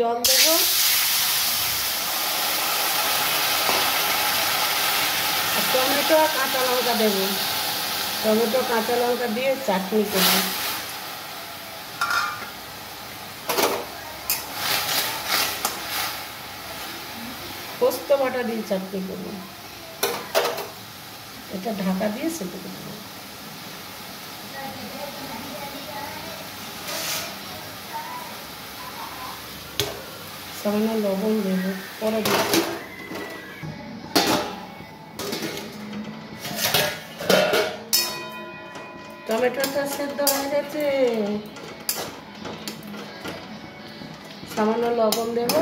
জল দেবো। আর টমেটো আর কাঁচা লঙ্কা দেবো। টমেটো কাঁচা লঙ্কা দিয়ে চাটনি করবো। পোস্ত বাটা দিয়ে চাটনি করবো। এটা ঢাকা দিয়ে সেটা করবো। সামান্য লবণ দেবো, পরে দেবো। টমেটোটা সেদ্ধ হয়ে গেছে, সামান্য লবণ দেবো।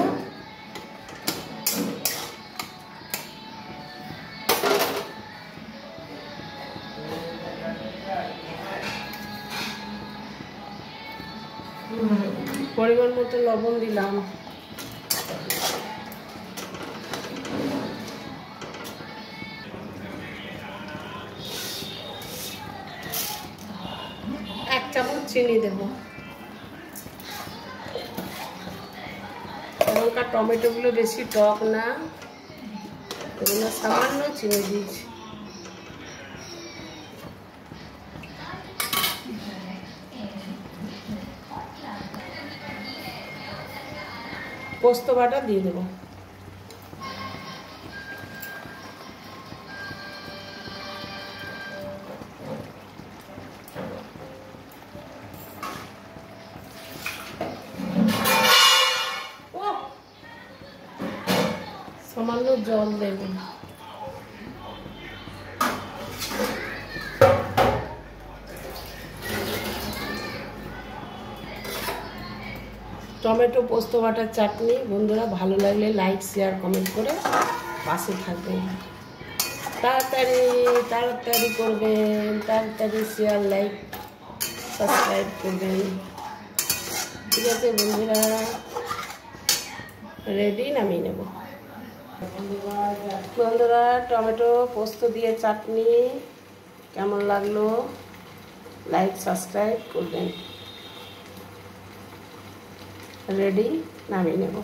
পরিমাণ মতো লবণ দিলাম। এক চামচ চিনি দেবো। লঙ্কা টমেটোগুলো বেশি টক না, এগুলো সামান্য চিনি দিয়েছি। পোস্ত বাটা দিয়ে দেবো। সামান্য জল দেবো। টমেটো পোস্ত বাটার চাটনি বন্ধুরা ভালো লাগলে লাইক শেয়ার কমেন্ট করে পাশে থাকবেন। তাড়াতাড়ি তাড়াতাড়ি করবেন, তাড়াতাড়ি শেয়ার লাইক সাবস্ক্রাইব করবেন। ঠিক আছে বন্ধুরা, রেডি, নামিয়ে নেব। বন্ধুরা টমেটো পোস্ত দিয়ে চাটনি কেমন লাগলো লাইক সাবস্ক্রাইব করবেন। রেডি, নামিয়ে নেব।